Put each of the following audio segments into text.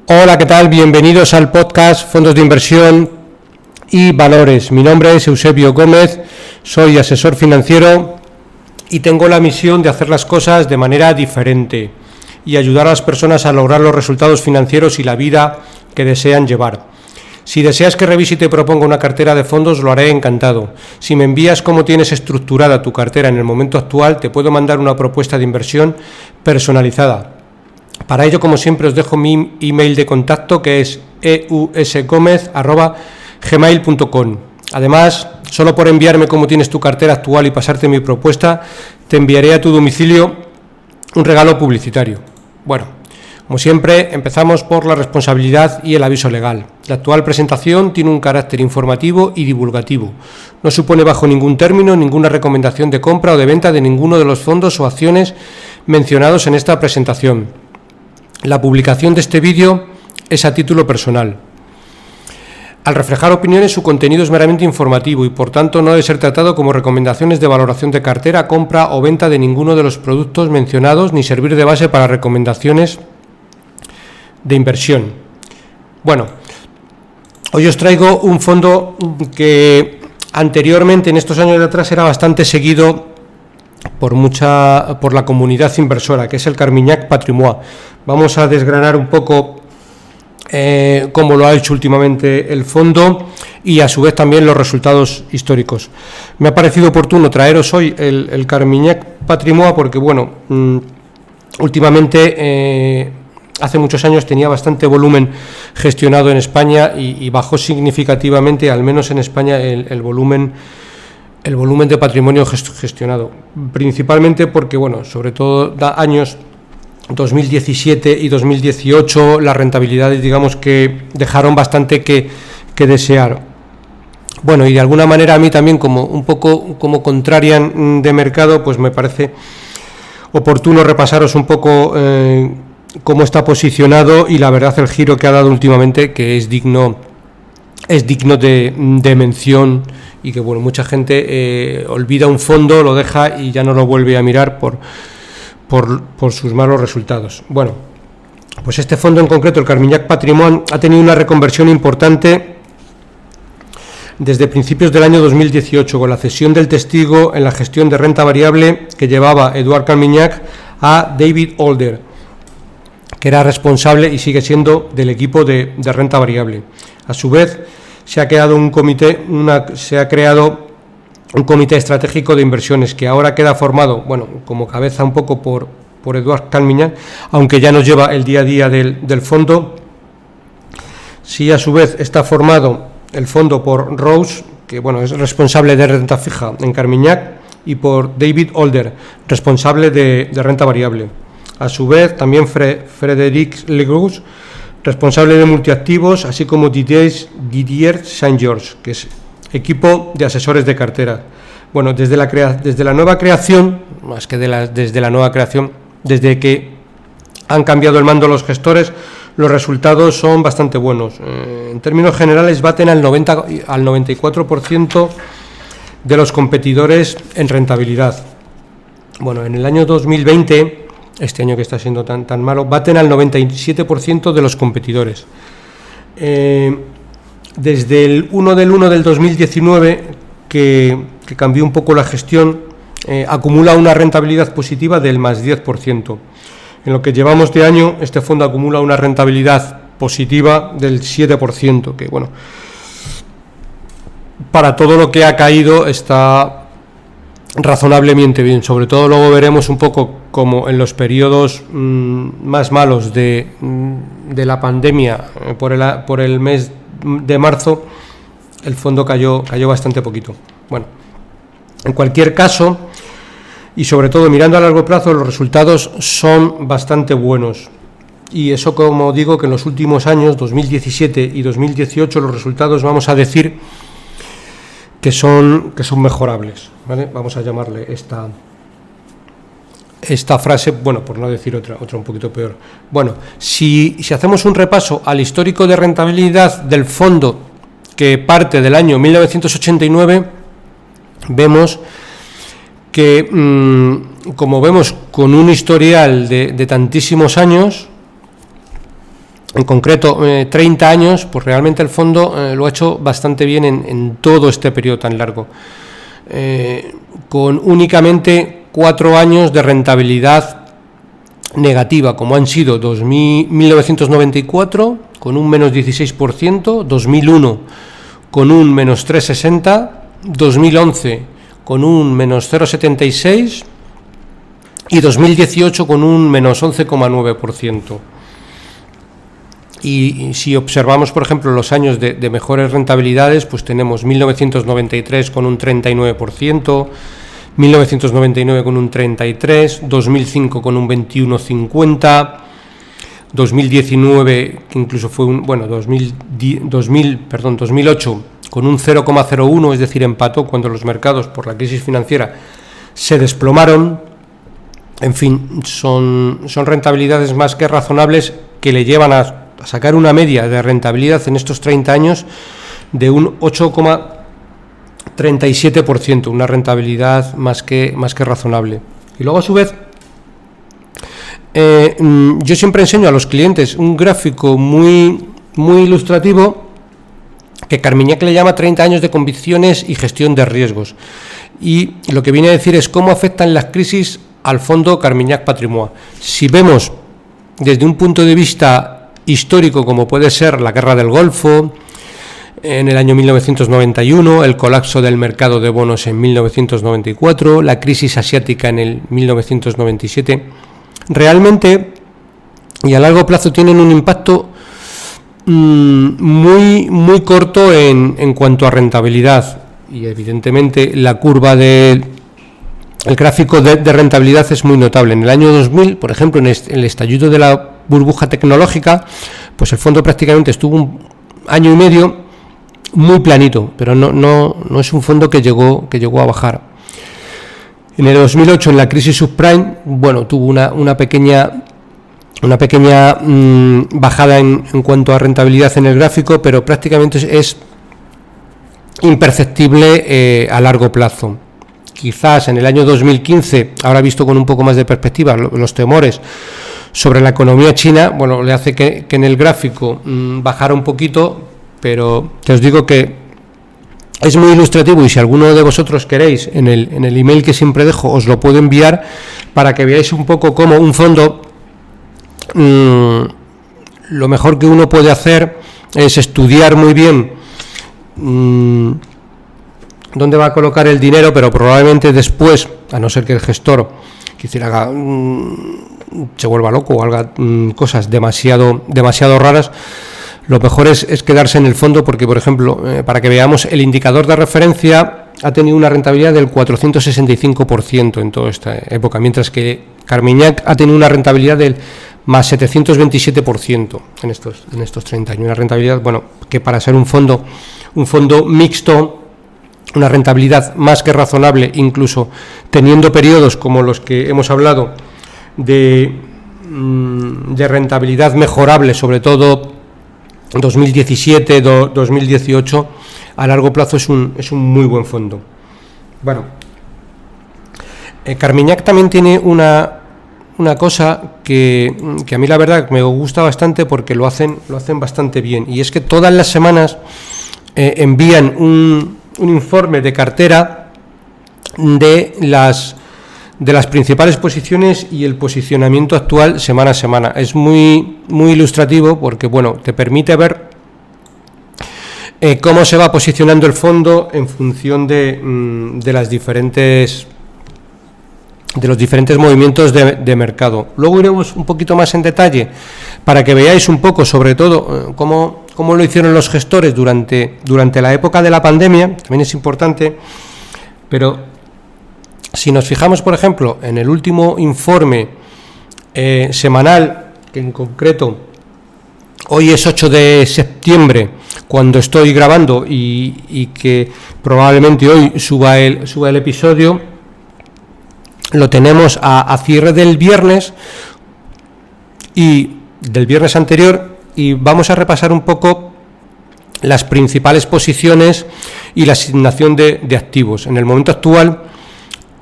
Hola, ¿qué tal? Bienvenidos al podcast Fondos de Inversión y Valores. Mi nombre es Eusebio Gómez, soy asesor financiero y tengo la misión de hacer las cosas de manera diferente y ayudar a las personas a lograr los resultados financieros y la vida que desean llevar. Si deseas que revise y te proponga una cartera de fondos, lo haré encantado. Si me envías cómo tienes estructurada tu cartera en el momento actual, te puedo mandar una propuesta de inversión personalizada. Para ello, como siempre, os dejo mi email de contacto, que es eusgomez@gmail.com. Además, solo por enviarme cómo tienes tu cartera actual y pasarte mi propuesta, te enviaré a tu domicilio un regalo publicitario. Bueno, como siempre, empezamos por la responsabilidad y el aviso legal. La actual presentación tiene un carácter informativo y divulgativo. No supone bajo ningún término ninguna recomendación de compra o de venta de ninguno de los fondos o acciones mencionados en esta presentación. La publicación de este vídeo es a título personal. Al reflejar opiniones, su contenido es meramente informativo y, por tanto, no debe ser tratado como recomendaciones de valoración de cartera, compra o venta de ninguno de los productos mencionados, ni servir de base para recomendaciones de inversión. Bueno, hoy os traigo un fondo que anteriormente, en estos años de atrás, era bastante seguido por la comunidad inversora, que es el Carmignac Patrimoine. Vamos a desgranar un poco cómo lo ha hecho últimamente el fondo y a su vez también los resultados históricos. Me ha parecido oportuno traeros hoy el Carmignac Patrimoine porque, bueno, últimamente, hace muchos años tenía bastante volumen gestionado en España y bajó significativamente, al menos en España, el volumen de patrimonio gestionado, principalmente porque, bueno, sobre todo años 2017 y 2018 las rentabilidades, digamos, que dejaron bastante que desear. Bueno, y de alguna manera a mí también, como un poco como contrarian de mercado, pues me parece oportuno repasaros un poco cómo está posicionado y la verdad el giro que ha dado últimamente, que es digno de mención, y que, bueno, mucha gente olvida un fondo, lo deja y ya no lo vuelve a mirar por sus malos resultados. Bueno, pues este fondo en concreto, el Carmignac Patrimoine, ha tenido una reconversión importante desde principios del año 2018, con la cesión del testigo en la gestión de renta variable que llevaba Eduard Carmignac a David Holder, que era responsable y sigue siendo del equipo de renta variable. A su vez, se ha creado un comité estratégico de inversiones que ahora queda formado, bueno, como cabeza un poco por Eduard Carmignac, aunque ya nos lleva el día a día del fondo. Sí, a su vez está formado el fondo por Rose, que, bueno, es responsable de renta fija en Carmignac, y por David Holder, responsable de renta variable. A su vez, también Frédéric Legros, responsable de multiactivos, así como Didier Saint-Georges, que es equipo de asesores de cartera. Bueno, desde la nueva creación, más que desde la nueva creación, desde que han cambiado el mando los gestores, los resultados son bastante buenos. En términos generales, baten al 94% de los competidores en rentabilidad. Bueno, en el año 2020, este año que está siendo tan malo, baten al 97% de los competidores. Desde el 1 del 2019, que cambió un poco la gestión, acumula una rentabilidad positiva del más 10%. En lo que llevamos de año, este fondo acumula una rentabilidad positiva del 7%, que, bueno, para todo lo que ha caído está razonablemente bien. Sobre todo luego veremos un poco como en los periodos más malos de la pandemia, por el mes de marzo, el fondo cayó bastante poquito. Bueno, en cualquier caso, y sobre todo mirando a largo plazo, los resultados son bastante buenos. Y eso, como digo, que en los últimos años, 2017 y 2018, los resultados, vamos a decir que son mejorables, ¿vale? Vamos a llamarle esta frase, bueno, por no decir otra un poquito peor. Bueno, si hacemos un repaso al histórico de rentabilidad del fondo, que parte del año 1989, vemos que, como vemos, con un historial de tantísimos años, en concreto 30 años, pues realmente el fondo lo ha hecho bastante bien en todo este periodo tan largo, con únicamente 4 años de rentabilidad negativa, como han sido 1994 con un menos 16%, 2001 con un menos 3,60%, 2011 con un menos 0,76% y 2018 con un menos 11,9%. Y si observamos, por ejemplo, los años de mejores rentabilidades, pues tenemos 1993 con un 39%, 1999 con un 33%, 2005 con un 21,50%, 2019, que incluso fue 2008 con un 0,01%, es decir, empató cuando los mercados por la crisis financiera se desplomaron. En fin, son rentabilidades más que razonables que le llevan a sacar una media de rentabilidad en estos 30 años de un 8,37%, una rentabilidad más que razonable. Y luego, a su vez, yo siempre enseño a los clientes un gráfico muy ilustrativo que Carmignac le llama 30 años de convicciones y gestión de riesgos. Y lo que viene a decir es cómo afectan las crisis al fondo Carmignac Patrimoine. Si vemos desde un punto de vista histórico, como puede ser la guerra del Golfo en el año 1991, el colapso del mercado de bonos en 1994, la crisis asiática en el 1997, realmente y a largo plazo tienen un impacto muy corto en cuanto a rentabilidad, y evidentemente la curva el gráfico de rentabilidad es muy notable. En el año 2000, por ejemplo, en el estallido de la burbuja tecnológica, pues el fondo prácticamente estuvo un año y medio muy planito, pero no es un fondo que llegó a bajar. En el 2008, en la crisis subprime, bueno, tuvo una pequeña bajada en cuanto a rentabilidad en el gráfico, pero prácticamente es imperceptible a largo plazo. Quizás en el año 2015, ahora visto con un poco más de perspectiva, los temores sobre la economía china, bueno, le hace que en el gráfico bajara un poquito, pero te os digo que es muy ilustrativo, y si alguno de vosotros queréis, en el email que siempre dejo, os lo puedo enviar para que veáis un poco cómo un fondo, lo mejor que uno puede hacer es estudiar muy bien dónde va a colocar el dinero, pero probablemente después, a no ser que el gestor se vuelva loco o haga cosas demasiado raras, lo mejor es quedarse en el fondo, porque, por ejemplo, para que veamos, el indicador de referencia ha tenido una rentabilidad del 465% en toda esta época, mientras que Carmignac ha tenido una rentabilidad del más 727% en estos 30 años. Una rentabilidad, bueno, que para ser un fondo mixto, una rentabilidad más que razonable, incluso teniendo periodos como los que hemos hablado de rentabilidad mejorable, sobre todo 2017, 2018, a largo plazo es un muy buen fondo. Bueno, Carmignac también tiene una cosa que a mí la verdad me gusta bastante, porque lo hacen bastante bien, y es que todas las semanas envían un informe de cartera de las principales posiciones y el posicionamiento actual semana a semana. Es muy ilustrativo, porque, bueno, te permite ver cómo se va posicionando el fondo en función de los diferentes movimientos de mercado. Luego iremos un poquito más en detalle para que veáis un poco, sobre todo, cómo lo hicieron los gestores durante la época de la pandemia. También es importante, pero si nos fijamos, por ejemplo, en el último informe semanal, que en concreto hoy es 8 de septiembre, cuando estoy grabando, y que probablemente hoy suba el episodio, lo tenemos a cierre del viernes y del viernes anterior, y vamos a repasar un poco las principales posiciones y la asignación de activos. En el momento actual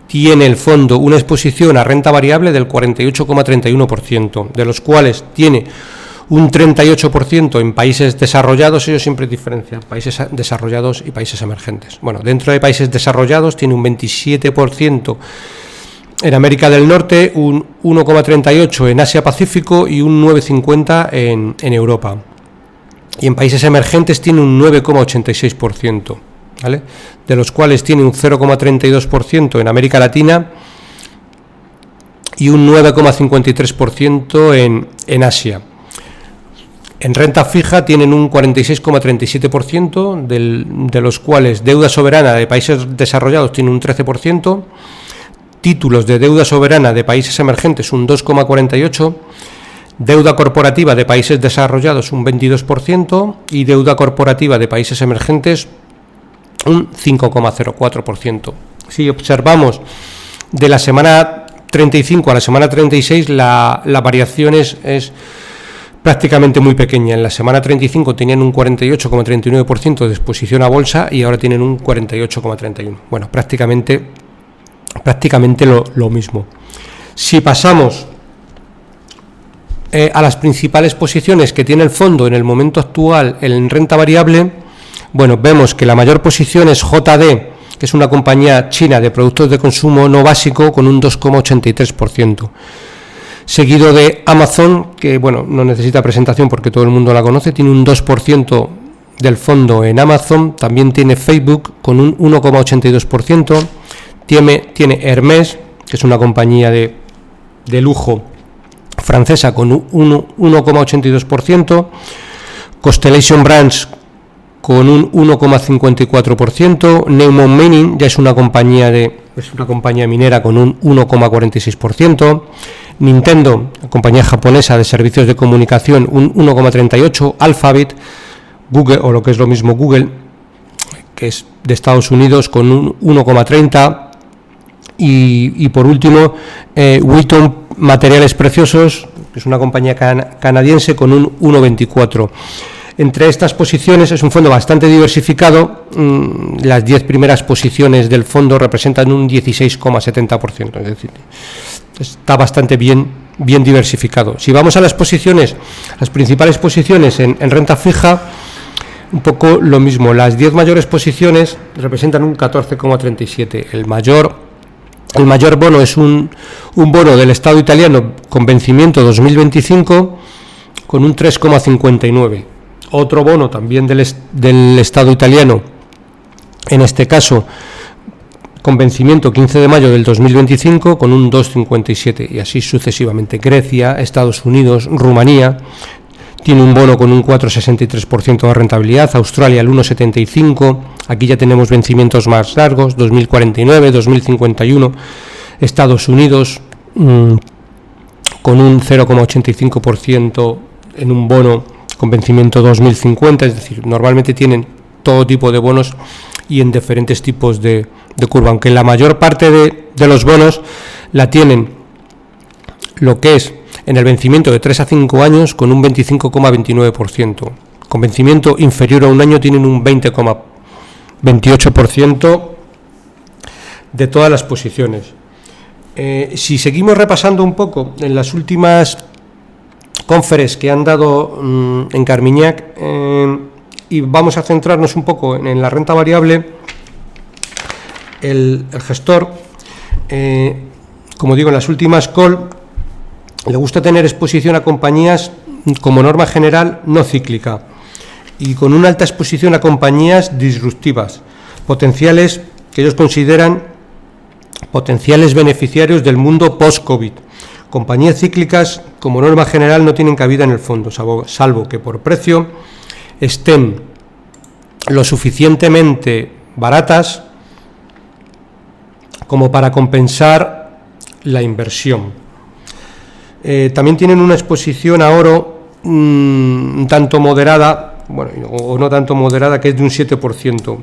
tiene el fondo una exposición a renta variable del 48,31%, de los cuales tiene un 38% en países desarrollados. Ellos siempre diferencian países desarrollados y países emergentes. Bueno, dentro de países desarrollados tiene un 27% en América del Norte, un 1,38% en Asia-Pacífico y un 9,50% en Europa. Y en países emergentes tiene un 9,86%, ¿vale? De los cuales tiene un 0,32% en América Latina y un 9,53% en Asia. En renta fija tienen un 46,37%, de los cuales deuda soberana de países desarrollados tiene un 13%, títulos de deuda soberana de países emergentes un 2,48%, deuda corporativa de países desarrollados un 22% y deuda corporativa de países emergentes un 5,04%. Si observamos de la semana 35 a la semana 36, la variación es prácticamente muy pequeña. En la semana 35 tenían un 48,39% de exposición a bolsa y ahora tienen un 48,31%. Bueno, prácticamente lo mismo. Si pasamos a las principales posiciones que tiene el fondo en el momento actual en renta variable, bueno, vemos que la mayor posición es JD, que es una compañía china de productos de consumo no básico, con un 2,83%. Seguido de Amazon, que bueno, no necesita presentación porque todo el mundo la conoce, tiene un 2% del fondo en Amazon. También tiene Facebook con un 1,82%. Tiene Hermès, que es una compañía de lujo francesa, con un 1,82%. Constellation Brands con un 1,54%. Newmont Mining ya es una compañía minera con un 1,46%. Nintendo, compañía japonesa de servicios de comunicación, un 1,38%. Alphabet, Google, o lo que es lo mismo Google, que es de Estados Unidos, con un 1,30%. Y por último, Wheaton Materiales Preciosos, que es una compañía canadiense, con un 1,24%. Entre estas posiciones es un fondo bastante diversificado. Las 10 primeras posiciones del fondo representan un 16,70%, es decir, está bastante bien diversificado. Si vamos a las principales posiciones en renta fija, un poco lo mismo. Las 10 mayores posiciones representan un 14,37%. El mayor bono es un bono del Estado italiano con vencimiento 2025 con un 3,59%. Otro bono también del Estado italiano, en este caso con vencimiento 15 de mayo del 2025 con un 2,57%, y así sucesivamente. Grecia, Estados Unidos, Rumanía tiene un bono con un 4,63% de rentabilidad. Australia el 1,75%. Aquí ya tenemos vencimientos más largos, 2049, 2051. Estados Unidos con un 0,85% en un bono con vencimiento 2050, es decir, normalmente tienen todo tipo de bonos y en diferentes tipos de curva, aunque la mayor parte de los bonos la tienen lo que es en el vencimiento de 3 a 5 años con un 25,29%. Con vencimiento inferior a un año tienen un 20,28% de todas las posiciones. Si seguimos repasando un poco en las últimas conferencias que han dado en Carmignac, y vamos a centrarnos un poco en la renta variable, el gestor, como digo, en las últimas call le gusta tener exposición a compañías como norma general no cíclica y con una alta exposición a compañías disruptivas, potenciales, que ellos consideran potenciales beneficiarios del mundo post-COVID. Compañías cíclicas, como norma general, no tienen cabida en el fondo, salvo que por precio estén lo suficientemente baratas como para compensar la inversión. También tienen una exposición a oro un tanto moderada, bueno, o no tanto moderada, que es de un 7%.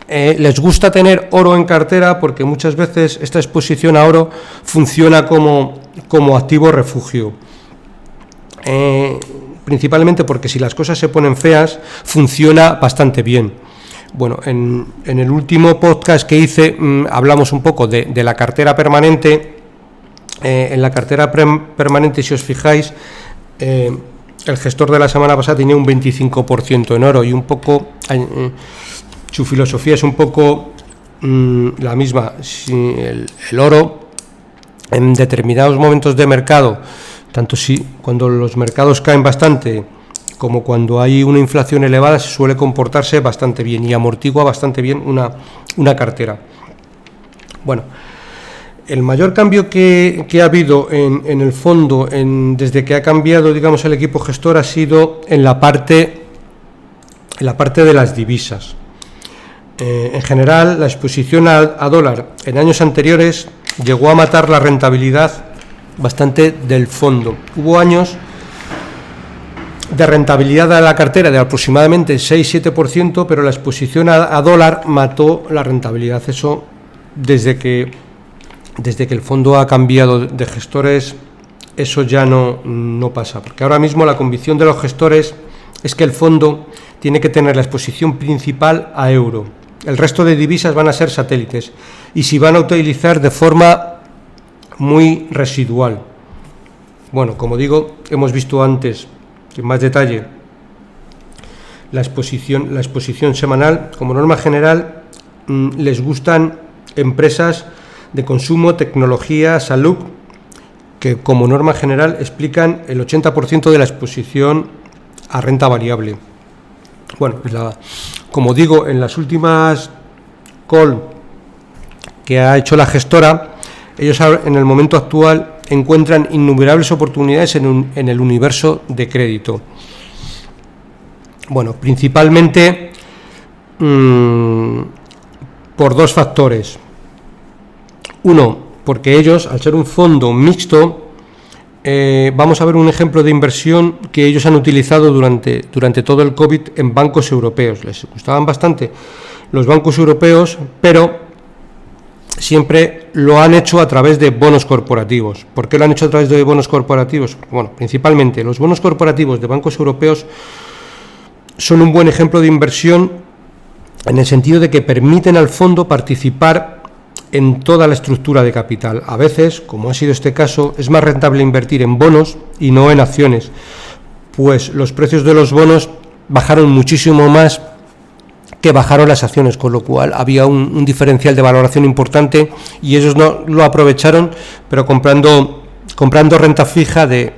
Les gusta tener oro en cartera porque muchas veces esta exposición a oro funciona como activo refugio, principalmente porque si las cosas se ponen feas funciona bastante bien. Bueno, en el último podcast que hice hablamos un poco de la cartera permanente. En la cartera permanente, si os fijáis, el gestor de la semana pasada tenía un 25% en oro y un poco su filosofía es un poco la misma. Si el oro en determinados momentos de mercado, tanto si cuando los mercados caen bastante como cuando hay una inflación elevada, se suele comportarse bastante bien y amortigua bastante bien una cartera. Bueno, el mayor cambio que ha habido en el fondo desde que ha cambiado, digamos, el equipo gestor ha sido en la parte de las divisas. En general, la exposición a dólar en años anteriores llegó a matar la rentabilidad bastante del fondo. Hubo años de rentabilidad de la cartera de aproximadamente 6-7%, pero la exposición a dólar mató la rentabilidad. Eso, desde que el fondo ha cambiado de gestores, eso ya no pasa, porque ahora mismo la convicción de los gestores es que el fondo tiene que tener la exposición principal a euro. El resto de divisas van a ser satélites y si van a utilizar de forma muy residual. Bueno, como digo, hemos visto antes en más detalle la exposición semanal. Como norma general, les gustan empresas de consumo, tecnología, salud, que como norma general explican el 80% de la exposición a renta variable. Bueno, como digo, en las últimas call que ha hecho la gestora, ellos en el momento actual encuentran innumerables oportunidades en el universo de crédito. Bueno, principalmente por dos factores. Uno, porque ellos, al ser un fondo mixto, vamos a ver un ejemplo de inversión que ellos han utilizado durante todo el COVID en bancos europeos. Les gustaban bastante los bancos europeos, pero siempre lo han hecho a través de bonos corporativos. ¿Por qué lo han hecho a través de bonos corporativos? Bueno, principalmente los bonos corporativos de bancos europeos son un buen ejemplo de inversión en el sentido de que permiten al fondo participar en toda la estructura de capital. A veces, como ha sido este caso, es más rentable invertir en bonos y no en acciones, pues los precios de los bonos bajaron muchísimo más que bajaron las acciones, con lo cual había un diferencial de valoración importante y ellos no lo aprovecharon, pero comprando renta fija de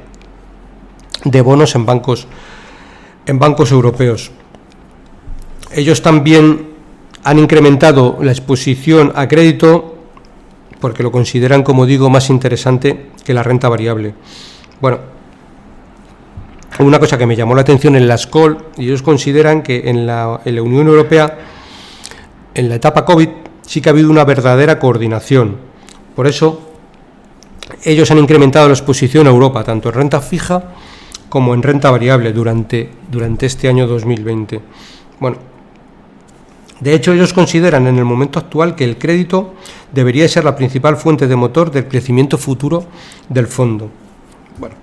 bonos en bancos europeos. Ellos también han incrementado la exposición a crédito porque lo consideran, como digo, más interesante que la renta variable. Bueno, una cosa que me llamó la atención en las call, y ellos consideran que en la Unión Europea, en la etapa COVID, sí que ha habido una verdadera coordinación. Por eso, ellos han incrementado la exposición a Europa, tanto en renta fija como en renta variable durante este año 2020. Bueno, de hecho, ellos consideran en el momento actual que el crédito debería ser la principal fuente de motor del crecimiento futuro del fondo. Bueno,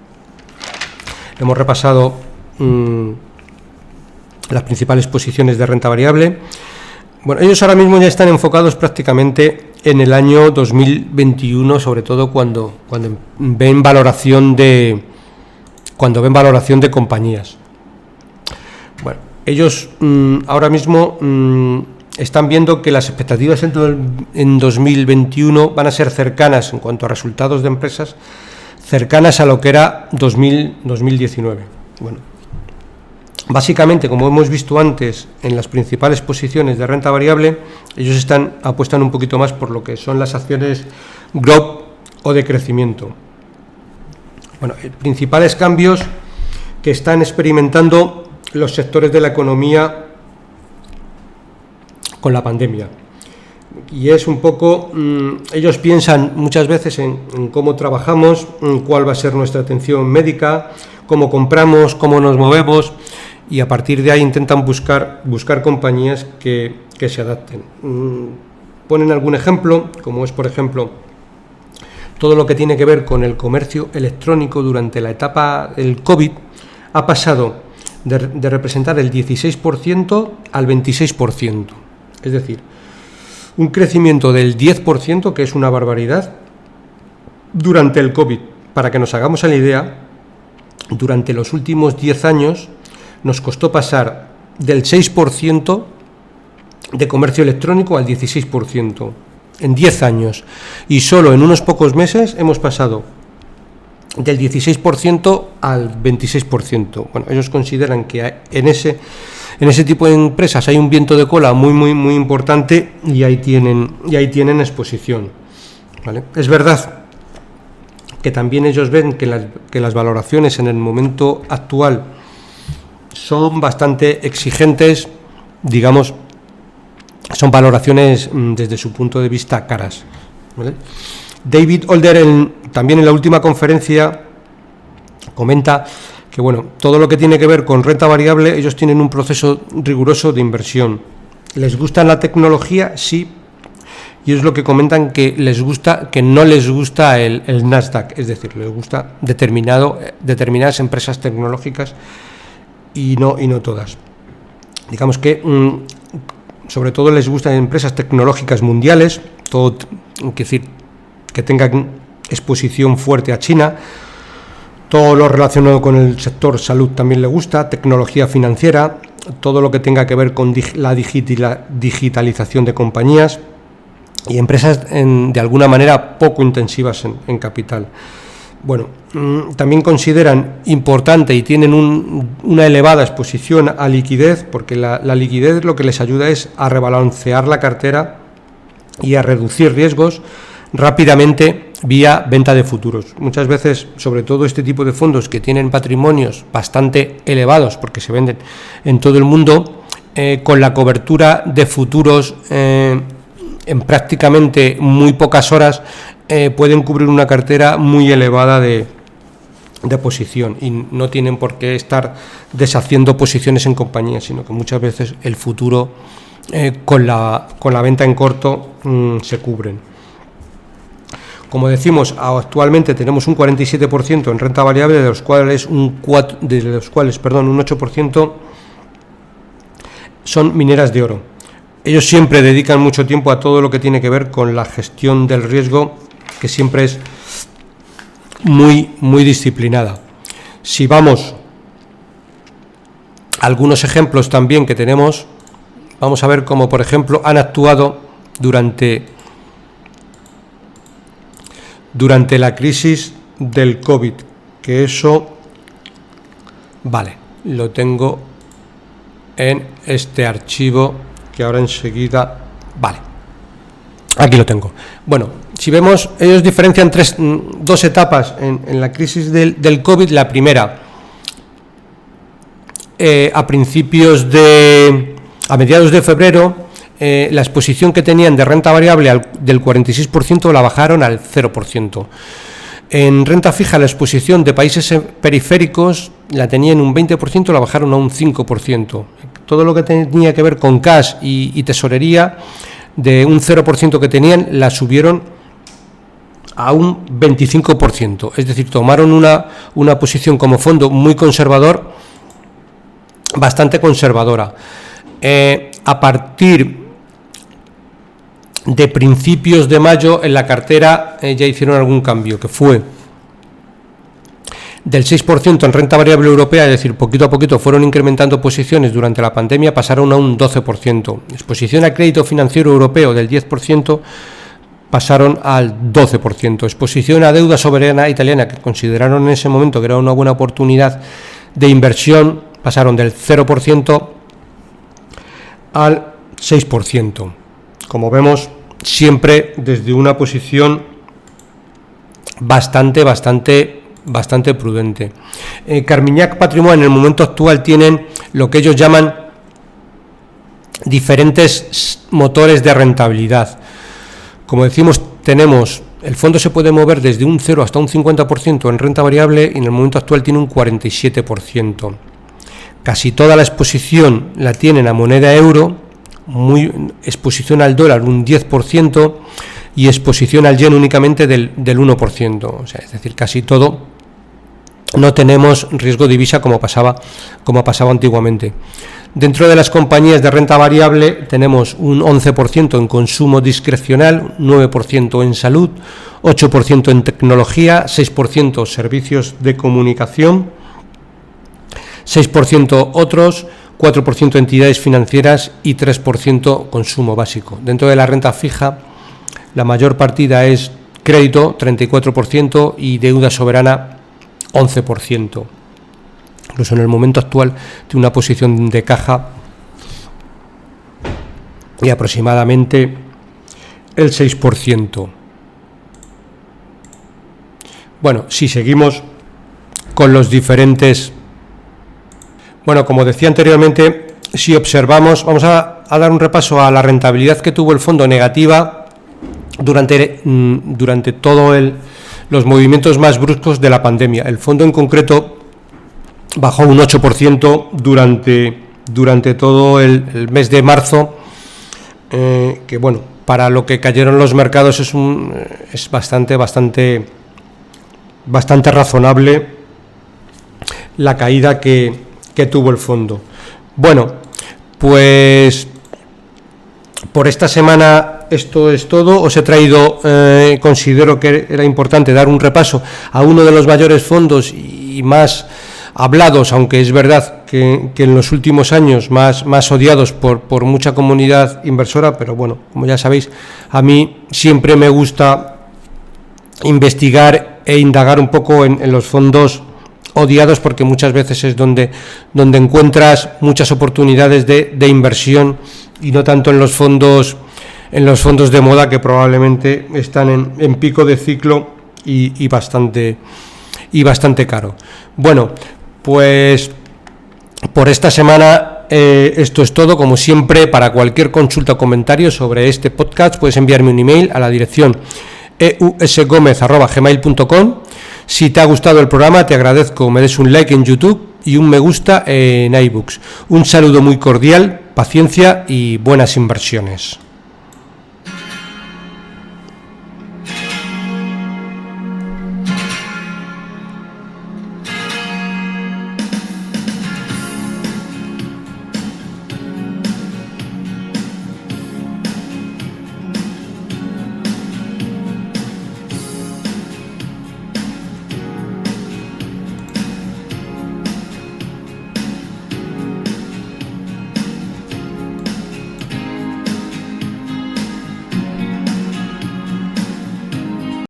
hemos repasado las principales posiciones de renta variable. Bueno, ellos ahora mismo ya están enfocados prácticamente en el año 2021, sobre todo cuando ven valoración de compañías. Bueno, ellos ahora mismo están viendo que las expectativas en 2021 van a ser cercanas, en cuanto a resultados de empresas, cercanas a lo que era 2019. Bueno, básicamente, como hemos visto antes en las principales posiciones de renta variable, ellos apuestan un poquito más por lo que son las acciones growth o de crecimiento. Bueno, principales cambios que están experimentando los sectores de la economía con la pandemia. Y es un poco, ellos piensan muchas veces en cómo trabajamos, en cuál va a ser nuestra atención médica, cómo compramos, cómo nos movemos, y a partir de ahí intentan buscar compañías que se adapten. Ponen algún ejemplo, como es, por ejemplo, todo lo que tiene que ver con el comercio electrónico durante la etapa del COVID, ha pasado de representar el 16% al 26%. Es decir, un crecimiento del 10%, que es una barbaridad, durante el COVID. Para que nos hagamos la idea, durante los últimos 10 años nos costó pasar del 6% de comercio electrónico al 16%, en 10 años. Y solo en unos pocos meses hemos pasado del 16% al 26%. Bueno, ellos consideran que en ese tipo de empresas hay un viento de cola muy importante y ahí tienen exposición, ¿vale? Es verdad que también ellos ven que las valoraciones en el momento actual son bastante exigentes, digamos, son valoraciones desde su punto de vista caras, ¿vale? David Holder también en la última conferencia comenta que bueno, todo lo que tiene que ver con renta variable, ellos tienen un proceso riguroso de inversión. ¿Les gusta la tecnología? Sí. Y es lo que comentan, que no les gusta el Nasdaq, es decir, les gusta determinadas empresas tecnológicas y no todas. Digamos que sobre todo les gustan empresas tecnológicas mundiales, todo, es decir, que tengan exposición fuerte a China. Todo lo relacionado con el sector salud también le gusta, tecnología financiera, todo lo que tenga que ver con la digitalización de compañías y empresas de alguna manera poco intensivas en capital. Bueno, también consideran importante y tienen una elevada exposición a liquidez, porque la liquidez lo que les ayuda es a rebalancear la cartera y a reducir riesgos rápidamente vía venta de futuros. Muchas veces, sobre todo este tipo de fondos que tienen patrimonios bastante elevados, porque se venden en todo el mundo, con la cobertura de futuros en prácticamente muy pocas horas, pueden cubrir una cartera muy elevada de posición y no tienen por qué estar deshaciendo posiciones en compañías, sino que muchas veces el futuro con la venta en corto se cubren. Como decimos, actualmente tenemos un 47% en renta variable, de los cuales un 8% son mineras de oro. Ellos siempre dedican mucho tiempo a todo lo que tiene que ver con la gestión del riesgo, que siempre es muy disciplinada. Si vamos a algunos ejemplos también que tenemos, vamos a ver cómo, por ejemplo, han actuado durante la crisis del COVID, que eso, vale, lo tengo en este archivo que ahora enseguida, vale, aquí lo tengo. Bueno, si vemos, ellos diferencian dos etapas en la crisis del COVID. La primera, a mediados de febrero, la exposición que tenían de renta variable del 46% la bajaron al 0%. En renta fija, la exposición de países periféricos la tenían un 20%, la bajaron a un 5%. Todo lo que tenía que ver con cash y tesorería, de un 0% que tenían, la subieron a un 25%. Es decir, tomaron una posición como fondo muy conservador, bastante conservadora. A partir de principios de mayo en la cartera ya hicieron algún cambio, que fue del 6% en renta variable europea, es decir, poquito a poquito fueron incrementando posiciones durante la pandemia, pasaron a un 12%. Exposición a crédito financiero europeo del 10%, pasaron al 12%. Exposición a deuda soberana italiana, que consideraron en ese momento que era una buena oportunidad de inversión, pasaron del 0% al 6%. Como vemos, siempre desde una posición bastante prudente. Carmignac Patrimoine en el momento actual tienen lo que ellos llaman diferentes motores de rentabilidad. Como decimos, el fondo se puede mover desde un 0 hasta un 50% en renta variable y en el momento actual tiene un 47%. Casi toda la exposición la tienen a moneda euro, exposición al dólar un 10% y exposición al yen únicamente del 1%. O sea, es decir, casi todo, no tenemos riesgo de divisa como pasaba antiguamente. Dentro de las compañías de renta variable tenemos un 11% en consumo discrecional, 9% en salud, 8% en tecnología, 6% servicios de comunicación 6% otros, 4% entidades financieras y 3% consumo básico. Dentro de la renta fija, la mayor partida es crédito, 34%, y deuda soberana, 11%. Incluso en el momento actual tiene una posición de caja de aproximadamente el 6%. Bueno, si seguimos con los diferentes... Bueno, como decía anteriormente, si observamos, vamos a dar un repaso a la rentabilidad que tuvo el fondo negativa durante todos los movimientos más bruscos de la pandemia. El fondo en concreto bajó un 8% durante todo el mes de marzo, que bueno, para lo que cayeron los mercados es bastante razonable la caída que tuvo el fondo. Bueno, pues por esta semana esto es todo. Os he traído, considero que era importante dar un repaso a uno de los mayores fondos y más hablados, aunque es verdad que en los últimos años más odiados por mucha comunidad inversora, pero bueno, como ya sabéis, a mí siempre me gusta investigar e indagar un poco en los fondos odiados, porque muchas veces es donde encuentras muchas oportunidades de inversión, y no tanto en los fondos de moda, que probablemente están en pico de ciclo y bastante caro. Bueno, pues por esta semana esto es todo. Como siempre, para cualquier consulta o comentario sobre este podcast puedes enviarme un email a la dirección eusgomez@gmail.com. Si te ha gustado el programa, te agradezco me des un like en YouTube y un me gusta en iBooks. Un saludo muy cordial, paciencia y buenas inversiones.